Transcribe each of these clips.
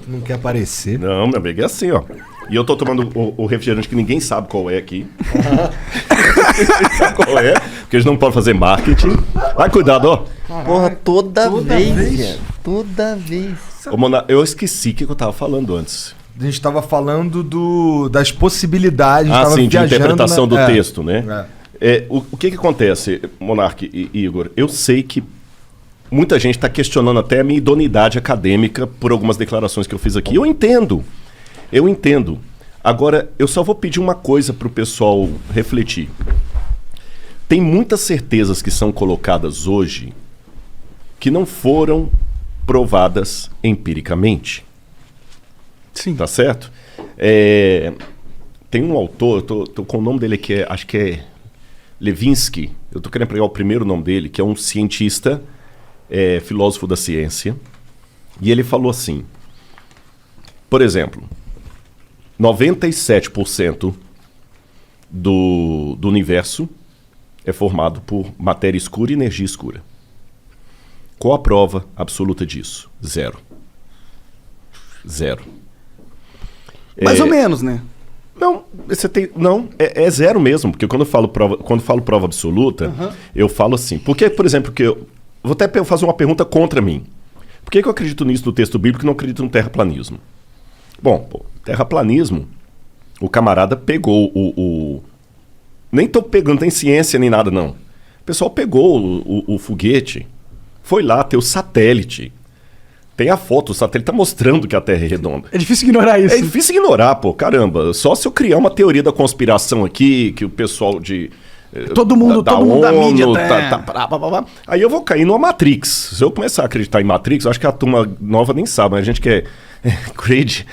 Não quer aparecer. Não, meu amigo, é assim, ó. E eu tô tomando o refrigerante que ninguém sabe qual é aqui. Ninguém sabe qual é, porque eles não podem fazer marketing. Vai, cuidado, ó. Porra, toda vez. Toda vez. Ô, Mona, eu esqueci o que eu tava falando antes. A gente tava falando das possibilidades. Sim, de interpretação do texto, né? É. O que acontece, Monark e Igor? Eu sei que muita gente está questionando até a minha idoneidade acadêmica por algumas declarações que eu fiz aqui. Eu entendo. Agora, eu só vou pedir uma coisa para o pessoal refletir. Tem muitas certezas que são colocadas hoje que não foram provadas empiricamente. Sim. Tá certo? Tem um autor, tô com o nome dele aqui, acho que é Levinsky. Eu tô querendo pegar o primeiro nome dele, que é um cientista, filósofo da ciência. E ele falou assim, por exemplo, 97% do universo é formado por matéria escura e energia escura. Qual a prova absoluta disso? Zero. Mais ou menos, né? Não, é zero mesmo, porque quando eu falo prova absoluta, eu falo assim. Porque, por exemplo, vou até fazer uma pergunta contra mim. Por que eu acredito nisso no texto bíblico e não acredito no terraplanismo? Bom, terraplanismo, o camarada pegou nem tô pegando, tem ciência nem nada, não. O pessoal pegou o foguete, foi lá, tem o satélite. Tem a foto, o satélite tá mostrando que a Terra é redonda. É difícil ignorar isso. É difícil ignorar, pô, caramba. Só se eu criar uma teoria da conspiração aqui, que o pessoal todo mundo da mídia aí eu vou cair numa Matrix. Se eu começar a acreditar em Matrix, eu acho que a turma nova nem sabe, mas a gente quer cringe,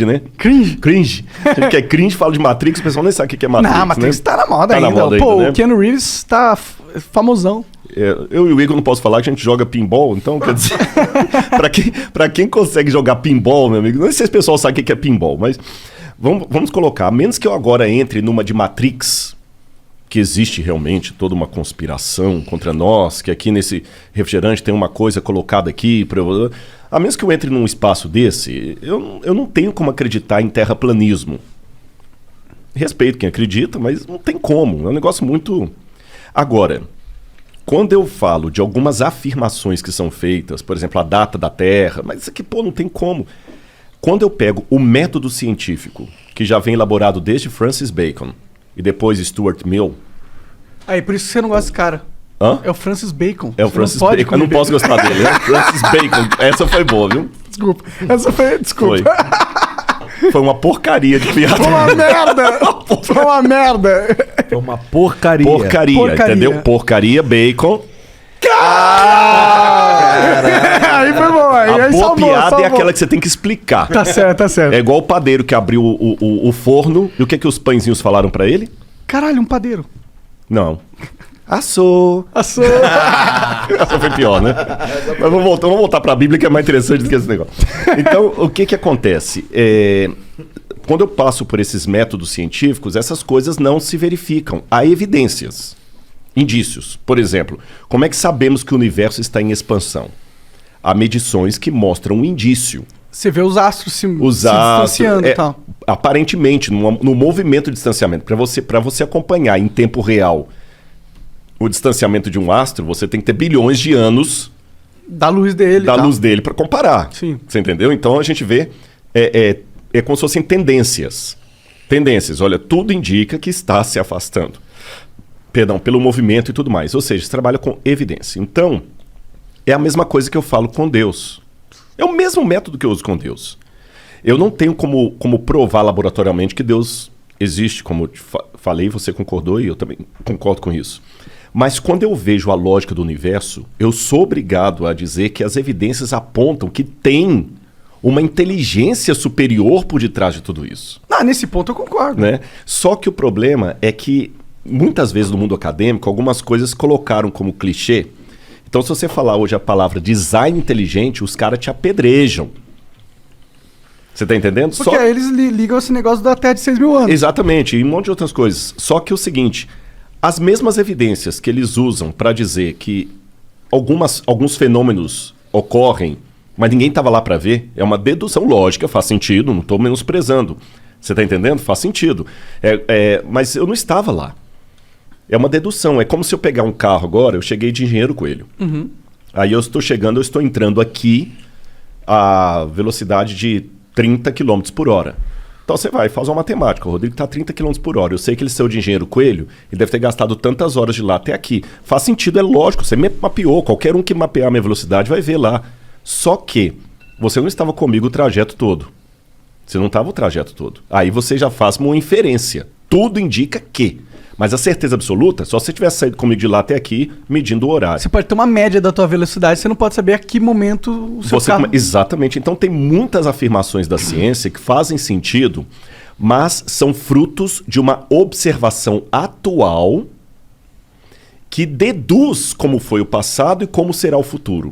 né? Cringe. A gente quer cringe, fala de Matrix, o pessoal nem sabe o que é Matrix. Não, Matrix né? tá na moda ainda. Pô, né? O Keanu Reeves tá famosão. Eu e o Igor não posso falar que a gente joga pinball, então quer dizer, pra quem consegue jogar pinball, meu amigo, não sei se o pessoal sabe o que é pinball, mas vamos colocar, a menos que eu agora entre numa de Matrix, que existe realmente toda uma conspiração contra nós, que aqui nesse refrigerante tem uma coisa colocada aqui, a menos que eu entre num espaço desse, eu não tenho como acreditar em terraplanismo. Respeito quem acredita, mas não tem como, é um negócio muito... Agora, quando eu falo de algumas afirmações que são feitas, por exemplo, a data da Terra, mas isso aqui, não tem como. Quando eu pego o método científico, que já vem elaborado desde Francis Bacon e depois Stuart Mill... Aí, por isso que você não gosta desse cara. Hã? É o Francis Bacon. É o Francis Bacon. Eu não posso gostar dele, né? Francis Bacon. Essa foi boa, viu? Desculpa. Foi uma porcaria de piada. Foi uma merda. Foi uma porcaria. Porcaria, entendeu? Porcaria, bacon. Aí foi bom. A boa piada é aquela que você tem que explicar. Tá certo. É igual o padeiro que abriu o forno. E o que os pãezinhos falaram pra ele? Caralho, um padeiro. Não. Assou. Essa foi pior, né? Mas vamos voltar pra Bíblia, que é mais interessante do que esse negócio. Então, o que acontece? Quando eu passo por esses métodos científicos, essas coisas não se verificam. Há evidências, indícios. Por exemplo, como é que sabemos que o universo está em expansão? Há medições que mostram um indício. Você vê os astros se distanciando e tal. Aparentemente, no movimento de distanciamento. Para você acompanhar em tempo real o distanciamento de um astro, você tem que ter bilhões de anos da luz dele. Luz dele para comparar. Sim. Você entendeu? Então a gente vê... É como se fossem tendências. Tendências, olha, tudo indica que está se afastando. Perdão, pelo movimento e tudo mais. Ou seja, você trabalha com evidência. Então, é a mesma coisa que eu falo com Deus. É o mesmo método que eu uso com Deus. Eu não tenho como provar laboratorialmente que Deus existe, como eu falei, você concordou e eu também concordo com isso. Mas quando eu vejo a lógica do universo, eu sou obrigado a dizer que as evidências apontam que tem uma inteligência superior por detrás de tudo isso. Nesse ponto eu concordo. Né? Só que o problema é que, muitas vezes no mundo acadêmico, algumas coisas colocaram como clichê. Então, se você falar hoje a palavra design inteligente, os caras te apedrejam. Você está entendendo? Porque aí eles ligam esse negócio da Terra de 6 mil anos. Exatamente, e um monte de outras coisas. Só que o seguinte, as mesmas evidências que eles usam para dizer que alguns fenômenos ocorrem Mas ninguém estava lá para ver. É uma dedução lógica, faz sentido, não estou menosprezando. Você está entendendo? Faz sentido. Mas eu não estava lá. É uma dedução. É como se eu pegar um carro agora, eu cheguei de Engenheiro Coelho. Aí eu estou entrando aqui a velocidade de 30 km por hora. Então você vai, faz uma matemática. O Rodrigo está a 30 km por hora. Eu sei que ele saiu de Engenheiro Coelho e deve ter gastado tantas horas de lá até aqui. Faz sentido, é lógico. Você me mapeou. Qualquer um que mapear a minha velocidade vai ver lá. Só que você não estava comigo o trajeto todo. Você não estava o trajeto todo. Aí você já faz uma inferência. Tudo indica que. Mas a certeza absoluta, só se você tivesse saído comigo de lá até aqui, medindo o horário. Você pode ter uma média da tua velocidade, você não pode saber a que momento o seu carro... Exatamente. Então tem muitas afirmações da ciência que fazem sentido, mas são frutos de uma observação atual que deduz como foi o passado e como será o futuro.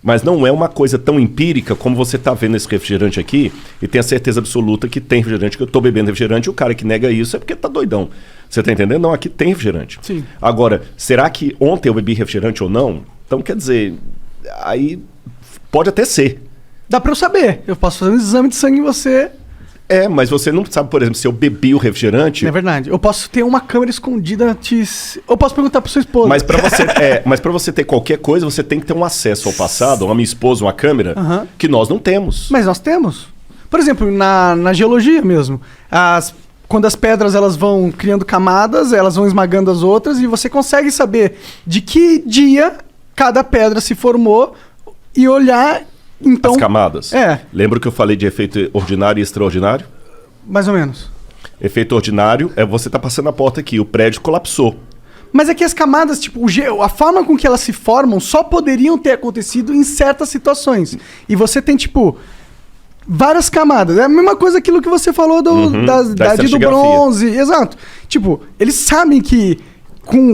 Mas não é uma coisa tão empírica como você está vendo esse refrigerante aqui e tem a certeza absoluta que tem refrigerante, que eu estou bebendo refrigerante, e o cara que nega isso é porque tá doidão. Você tá entendendo? Não, aqui tem refrigerante. Sim. Agora, será que ontem eu bebi refrigerante ou não? Então, quer dizer, aí pode até ser. Dá pra eu saber. Eu posso fazer um exame de sangue em você. Mas você não sabe, por exemplo, se eu bebi o refrigerante... É verdade. Eu posso ter uma câmera escondida... Eu posso perguntar pra sua esposa. Mas pra você ter qualquer coisa, você tem que ter um acesso ao passado, a minha esposa, uma câmera, que nós não temos. Mas nós temos. Por exemplo, na geologia mesmo. Quando as pedras elas vão criando camadas, elas vão esmagando as outras, e você consegue saber de que dia cada pedra se formou e olhar... Então, as camadas. Lembra que eu falei de efeito ordinário e extraordinário? Mais ou menos. Efeito ordinário é você tá passando a porta aqui, o prédio colapsou. Mas é que as camadas, tipo, a forma com que elas se formam só poderiam ter acontecido em certas situações. E você tem, tipo, várias camadas. É a mesma coisa aquilo que você falou da idade do bronze. Exato. Tipo, eles sabem que...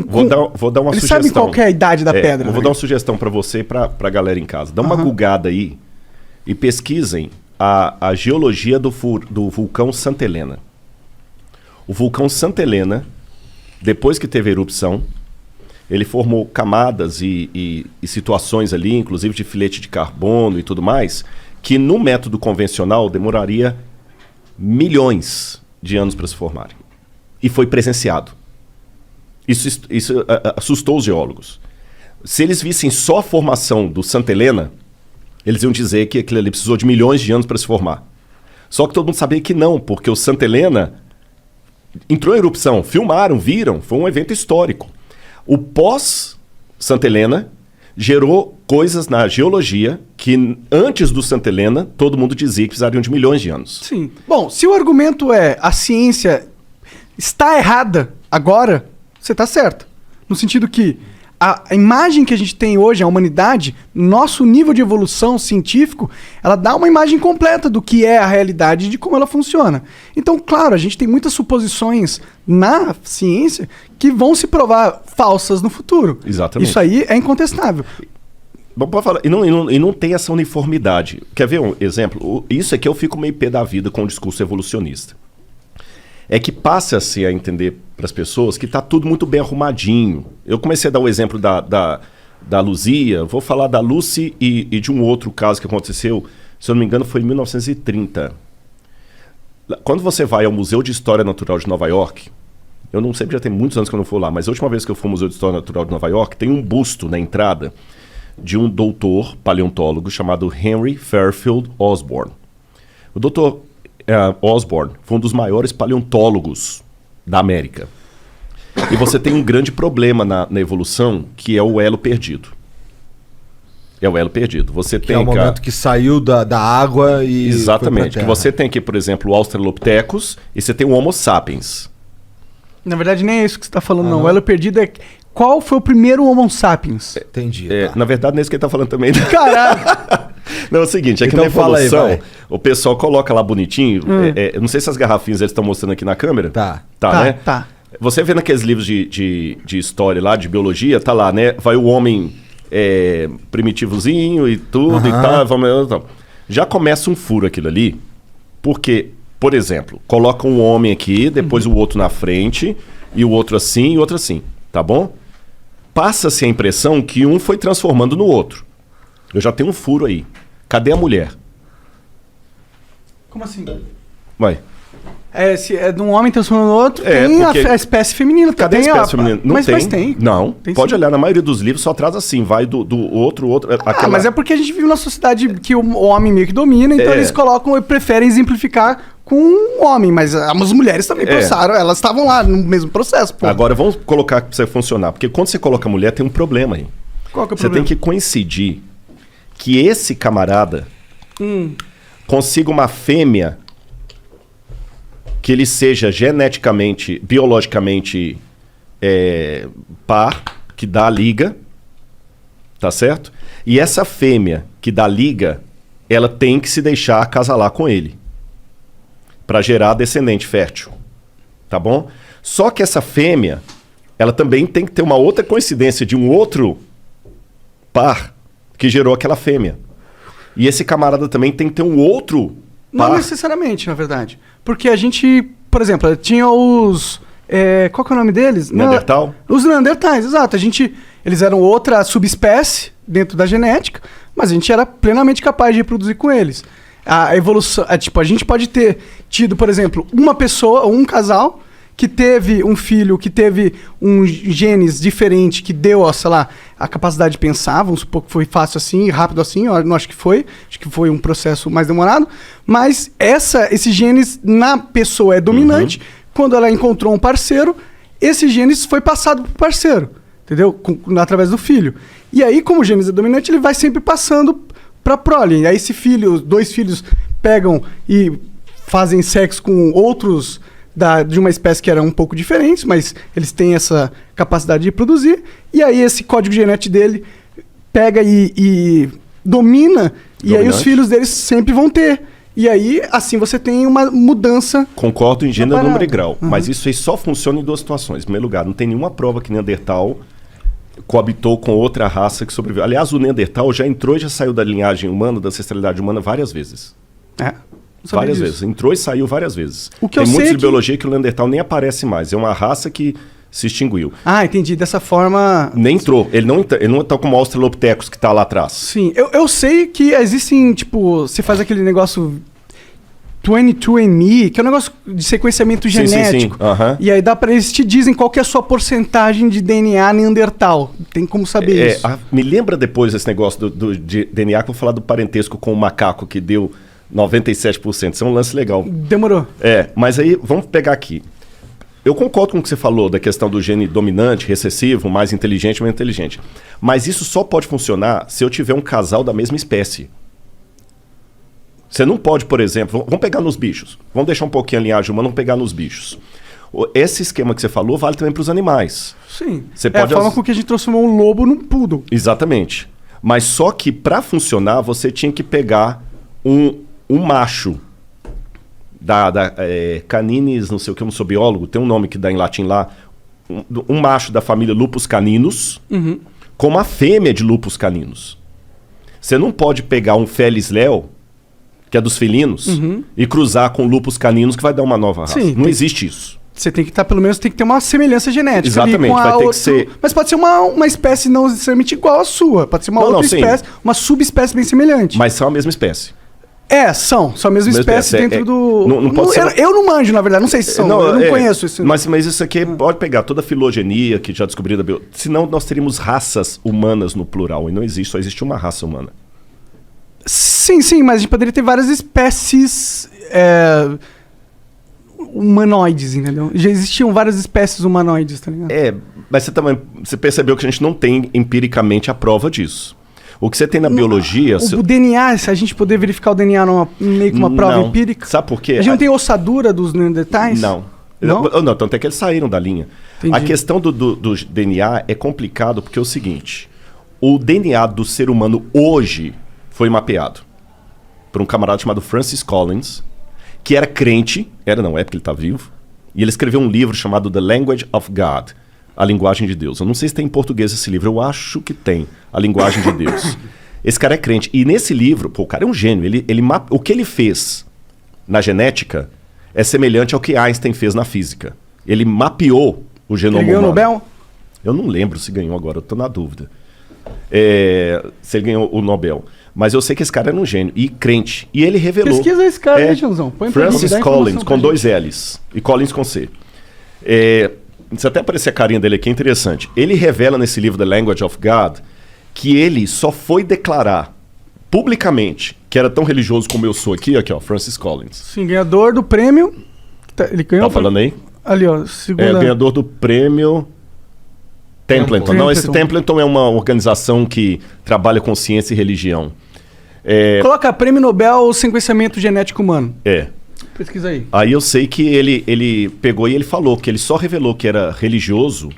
Vou dar uma Eles sugestão. sabem qual que é a idade da pedra. Eu vou dar uma sugestão para você e pra galera em casa. Dá uma googada aí e pesquisem a geologia do vulcão Santa Helena. O vulcão Santa Helena, depois que teve a erupção, ele formou camadas e situações ali, inclusive de filete de carbono e tudo mais, que no método convencional demoraria milhões de anos para se formarem. E foi presenciado. Isso assustou os geólogos. Se eles vissem só a formação do Santa Helena, eles iam dizer que aquilo ali precisou de milhões de anos para se formar. Só que todo mundo sabia que não, porque o Santa Helena entrou em erupção, filmaram, viram, foi um evento histórico. O pós-Santa Helena gerou coisas na geologia que antes do Santa Helena todo mundo dizia que precisariam de milhões de anos. Sim. Bom, se o argumento é a ciência está errada agora, você está certo. No sentido que a imagem que a gente tem hoje, a humanidade, nosso nível de evolução científico, ela dá uma imagem completa do que é a realidade e de como ela funciona. Então, claro, a gente tem muitas suposições na ciência que vão se provar falsas no futuro. Exatamente. Isso aí é incontestável. Bom, pode falar. E não tem essa uniformidade. Quer ver um exemplo? Isso aqui eu fico meio pé da vida com o discurso evolucionista. É que passa-se a entender para as pessoas que está tudo muito bem arrumadinho. Eu comecei a dar o exemplo da Luzia, vou falar da Lucy e de um outro caso que aconteceu, se eu não me engano, foi em 1930. Quando você vai ao Museu de História Natural de Nova York, eu não sei, já tem muitos anos que eu não fui lá, mas a última vez que eu fui ao Museu de História Natural de Nova York, tem um busto na entrada de um doutor paleontólogo chamado Henry Fairfield Osborn. O doutor Osborn foi um dos maiores paleontólogos da América. E você tem um grande problema na evolução, que é o elo perdido. É o elo perdido. Você tem, é o momento que saiu da água e... Exatamente. Que você tem aqui, por exemplo, o Australopithecus e você tem o Homo sapiens. Na verdade, nem é isso que você está falando, não. O elo perdido é... Qual foi o primeiro Homo sapiens? Entendi. Tá. Na verdade, não é isso que ele está falando também. Caralho! Não, é o seguinte, é que então, na evolução, aí, o pessoal coloca lá bonitinho, eu não sei se as garrafinhas eles estão mostrando aqui na câmera. Tá, né? Tá. Você vê naqueles livros de história lá, de biologia, tá lá, né? Vai o homem primitivozinho e tudo e tal. Já começa um furo aquilo ali, porque, por exemplo, coloca um homem aqui, depois o outro na frente, e o outro assim e o outro assim, tá bom? Passa-se a impressão que um foi transformando no outro. Eu já tenho um furo aí. Cadê a mulher? Como assim? Vai. Se é de um homem transformando no outro, É, tem porque- a espécie feminina. Cadê a tem espécie feminina? Não mas, tem. Mas tem. Não. Tem Pode sim. olhar, na maioria dos livros só traz assim, vai do outro. Ah, mas é porque a gente vive numa sociedade que o homem meio que domina, então É. eles colocam e preferem exemplificar com um homem. Mas as mulheres também passaram, elas estavam lá no mesmo processo, pô. Agora vamos colocar pra você funcionar. Porque quando você coloca mulher, tem um problema aí. Qual que é o Você problema? tem que coincidir que esse camarada consiga uma fêmea que ele seja geneticamente, biologicamente par, que dá a liga, tá certo? E essa fêmea que dá liga, ela tem que se deixar acasalar com ele para gerar descendente fértil, tá bom? Só que essa fêmea, ela também tem que ter uma outra coincidência de um outro par que gerou aquela fêmea. E esse camarada também tem que ter um outro Não par. necessariamente, na verdade. Porque a gente, por exemplo, tinha os... qual que é o nome deles? Neandertal? Os Neandertais, exato. Eles eram outra subespécie dentro da genética, mas a gente era plenamente capaz de reproduzir com eles. A evolução... a gente pode ter tido, por exemplo, uma pessoa, ou um casal, que teve um filho, que teve um genes diferente, que deu, ó, sei lá, a capacidade de pensar, vamos supor que foi fácil assim, rápido assim, eu não acho que foi um processo mais demorado, mas esse genes na pessoa é dominante, quando ela encontrou um parceiro, esse genes foi passado pro parceiro, entendeu? Através do filho. E aí, como o genes é dominante, ele vai sempre passando pra prole. E aí esse filho, os dois filhos pegam e fazem sexo com outros de uma espécie que era um pouco diferente, mas eles têm essa capacidade de produzir, e aí esse código genético dele pega e domina, e aí os filhos deles sempre vão ter. E aí, assim, você tem uma mudança... Concordo em gênero, parada. número e grau. Mas isso aí só funciona em duas situações. Em primeiro lugar, não tem nenhuma prova que Neandertal coabitou com outra raça que sobreviveu. Aliás, o Neandertal já entrou e já saiu da linhagem humana, da ancestralidade humana, várias vezes. Não sabia Várias disso. vezes. Entrou e saiu várias vezes. O que tem eu sei muitos é de que- biologia que o Neandertal nem aparece mais. É uma raça que se extinguiu. Ah, entendi. Dessa forma... Nem entrou. Ele não tá como o Australopithecus que tá lá atrás. Sim, eu sei que existem, tipo, você faz aquele negócio 22andMe, que é um negócio de sequenciamento Sim, sim, sim. genético. Aham. E aí eles te dizem qual que é a sua porcentagem de DNA Neandertal. Tem como saber isso. Me lembra depois esse negócio de DNA, que eu vou falar do parentesco com o macaco, que deu 97%. Isso é um lance legal. Demorou. Mas aí, vamos pegar aqui. Eu concordo com o que você falou da questão do gene dominante, recessivo, mais inteligente, menos inteligente. Mas isso só pode funcionar se eu tiver um casal da mesma espécie. Você não pode, por exemplo... Vamos pegar nos bichos. Vamos deixar um pouquinho a linhagem humana, vamos pegar nos bichos. Esse esquema que você falou vale também para os animais. Sim. Você É a pode forma com que a gente transformou um lobo num poodle. Exatamente. Mas só que para funcionar, você tinha que pegar um macho Caninis, não sei o que, eu não sou biólogo, tem um nome que dá em latim lá, um macho da família Lupus caninus com uma fêmea de Lupus caninus. Você não pode pegar um Felis leo, que é dos felinos, e cruzar com Lupus caninus, que vai dar uma nova raça. Sim, Não existe isso. Você tem que estar, pelo menos, tem que ter uma semelhança genética. Exatamente, ali com a vai ter que outra- ser- Mas pode ser uma espécie não necessariamente igual à sua. Pode ser uma Não, outra não, sim. espécie, uma subespécie bem semelhante. Mas são a mesma espécie. São a mesma espécie espécie, dentro do... não pode ser- eu não manjo, na verdade, não sei se são. Eu não conheço isso. Mas isso aqui pode pegar toda a filogenia que já descobriu da biologia. Senão nós teríamos raças humanas no plural. E não existe, só existe uma raça humana. Sim, mas a gente poderia ter várias espécies humanoides, entendeu? Já existiam várias espécies humanoides, tá ligado? Mas você percebeu que a gente não tem empiricamente a prova disso. O que você tem na biologia... O DNA, se a gente poder verificar o DNA meio que uma prova Não. empírica. Sabe por quê? A gente não tem ossadura dos Neandertais? Não. Não? Não, tanto é que eles saíram da linha. Entendi. A questão do DNA é complicado porque é o seguinte: o DNA do ser humano hoje foi mapeado por um camarada chamado Francis Collins, que era crente, é porque ele está vivo, e ele escreveu um livro chamado The Language of God, A Linguagem de Deus. Eu não sei se tem em português esse livro, eu acho que tem, A Linguagem de Deus. Esse cara é crente, e nesse livro, o cara é um gênio, o que ele fez na genética é semelhante ao que Einstein fez na física. Ele mapeou o genoma Ele ganhou o humano. Nobel? Eu não lembro se ganhou agora, eu tô na dúvida. se ele ganhou o Nobel. Mas eu sei que esse cara era um gênio e crente. E ele revelou... Pesquisa esse cara aí, Joãozão. Põe pra Francis mim, dá informação Collins, pra com gente. 2 L's. E Collins com C. Se até aparecer a carinha dele aqui, é interessante. Ele revela nesse livro The Language of God que ele só foi declarar publicamente que era tão religioso como eu sou aqui, ó, Francis Collins. Sim, ganhador do prêmio. Ele ganhou. Tá falando aí? Ali, ó. Segunda. Ganhador do prêmio Templeton. Não, esse Templeton é uma organização que trabalha com ciência e religião. Coloca prêmio Nobel sequenciamento genético humano. Pesquisa aí. Aí eu sei que ele pegou e ele falou que ele só revelou que era religioso,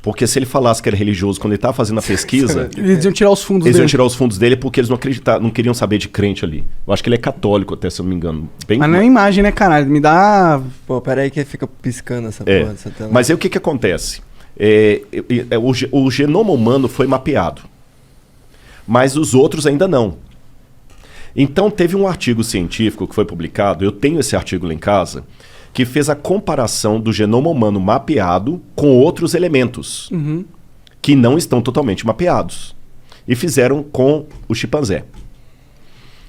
porque se ele falasse que era religioso quando ele estava fazendo a pesquisa, Eles iam tirar os fundos eles dele. iam tirar os fundos dele porque eles não acreditavam, não queriam saber de crente ali. Eu acho que ele é católico, até se eu não me engano. Mas não é imagem, né, caralho? Me dá... Pô, peraí que fica piscando essa porra dessa tela. Mas aí o que acontece? O genoma humano foi mapeado, mas os outros ainda não. Então teve um artigo científico que foi publicado, eu tenho esse artigo lá em casa, que fez a comparação do genoma humano mapeado com outros elementos que não estão totalmente mapeados. E fizeram com o chimpanzé.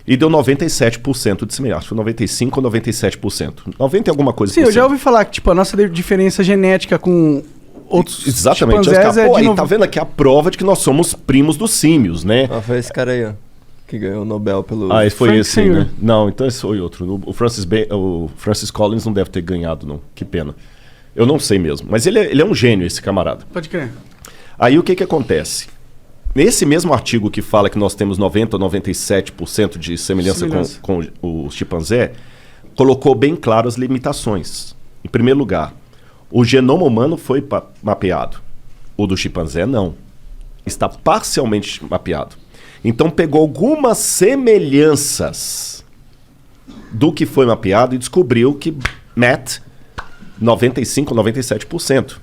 E deu 97% de semelhança. Foi 95% ou 97%. 90% e alguma coisa. Sim, eu já ouvi falar que tipo, a nossa diferença genética com outros Exatamente. chimpanzés é de Aí tá vendo aqui a prova de que nós somos primos dos símios, né? Foi esse cara aí, ó. Que ganhou o Nobel pelo... Esse foi Frank esse, Singer. né? Não, então esse foi outro. O Francis Collins não deve ter ganhado, não. Que pena. Eu não sei mesmo. Mas ele é um gênio, esse camarada. Pode crer. Aí o que acontece? Nesse mesmo artigo que fala que nós temos 90% ou 97% de semelhança. Com o chimpanzé, colocou bem claro as limitações. Em primeiro lugar, o genoma humano foi mapeado. O do chimpanzé não. Está parcialmente mapeado. Então pegou algumas semelhanças do que foi mapeado e descobriu que 95% ou 97%.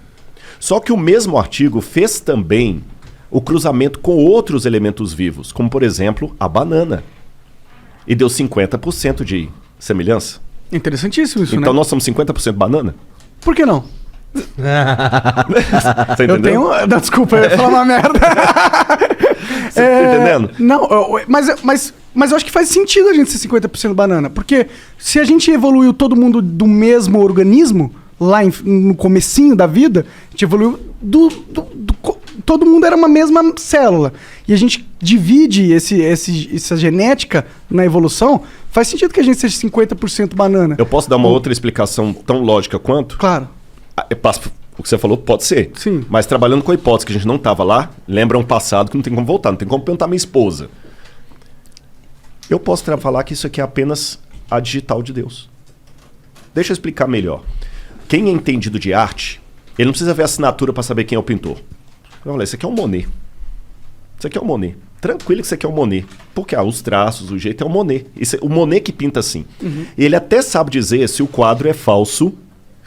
Só que o mesmo artigo fez também o cruzamento com outros elementos vivos, como por exemplo a banana. E deu 50% de semelhança. Interessantíssimo isso, Então né? nós somos 50% banana? Por que não? Você Eu entendeu? tenho... Não, desculpa, eu ia falar uma merda. Você tá entendendo? Não, mas eu acho que faz sentido a gente ser 50% banana. Porque se a gente evoluiu todo mundo do mesmo organismo, lá no comecinho da vida, a gente evoluiu todo mundo era uma mesma célula. E a gente divide essa genética na evolução, faz sentido que a gente seja 50% banana. Eu posso dar uma outra explicação tão lógica quanto? Claro. O que você falou pode ser. Sim. Mas trabalhando com a hipótese que a gente não estava lá, lembra um passado que não tem como voltar, não tem como perguntar à minha esposa. Eu posso falar que isso aqui é apenas a digital de Deus. Deixa eu explicar melhor. Quem é entendido de arte, ele não precisa ver a assinatura para saber quem é o pintor. Olha, isso aqui é um Monet. Isso aqui é um Monet. Tranquilo que isso aqui é um Monet. Porque os traços, o jeito é um Monet. O Monet que pinta assim. E ele até sabe dizer se o quadro é falso.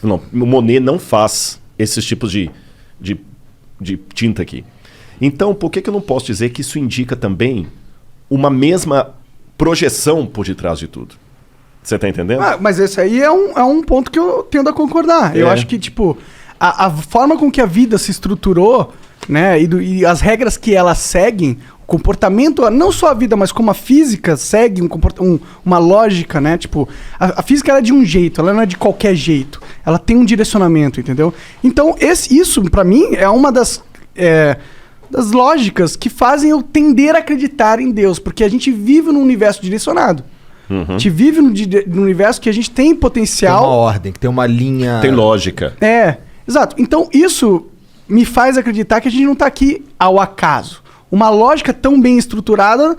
Não, o Monet não faz esses tipos de tinta aqui. Então, por que eu não posso dizer que isso indica também uma mesma projeção por detrás de tudo? Você tá entendendo? Mas esse aí é um ponto que eu tendo a concordar. Eu acho que, tipo, a forma com que a vida se estruturou, né, e as regras que elas seguem, o comportamento, não só a vida, mas como a física segue uma lógica, né? Tipo, a física ela é de um jeito, ela não é de qualquer jeito. Ela tem um direcionamento, entendeu? Então, isso, pra mim, é uma das lógicas que fazem eu tender a acreditar em Deus, porque a gente vive num universo direcionado. A gente vive num universo que a gente tem potencial. Tem uma ordem, que tem uma linha. Tem lógica. Exato. Então, isso me faz acreditar que a gente não tá aqui ao acaso. Uma lógica tão bem estruturada.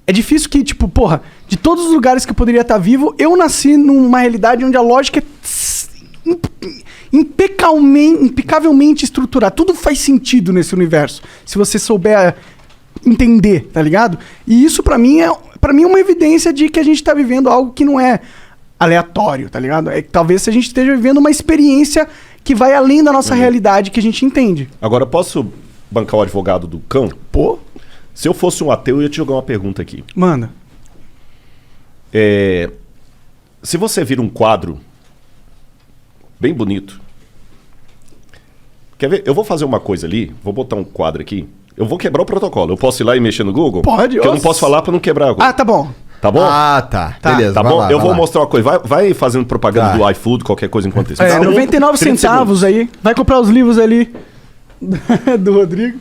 É difícil que, tipo, porra, de todos os lugares que eu poderia estar vivo, eu nasci numa realidade onde a lógica é impecavelmente estruturada. Tudo faz sentido nesse universo, se você souber entender, tá ligado? E isso, pra mim, é uma evidência de que a gente tá vivendo algo que não é aleatório, tá ligado? É que talvez a gente esteja vivendo uma experiência que vai além da nossa realidade que a gente entende. Agora, posso bancar o advogado do cão? Pô, Se eu fosse um ateu, eu ia te jogar uma pergunta aqui. manda. Se você vira um quadro bem bonito... Quer ver? Eu vou fazer uma coisa ali, vou botar um quadro aqui. Eu vou quebrar o protocolo. Eu posso ir lá e mexer no Google? Pode. Porque eu não posso falar pra não quebrar o Google. Ah, tá bom. Tá bom? Ah, tá. Tá. Beleza, Tá vai bom? lá, Eu vai vou lá. mostrar uma coisa. Vai fazendo propaganda Tá. do iFood, qualquer coisa enquanto isso. É, Dá 99 30 centavos aí. Vai comprar os livros ali do Rodrigo.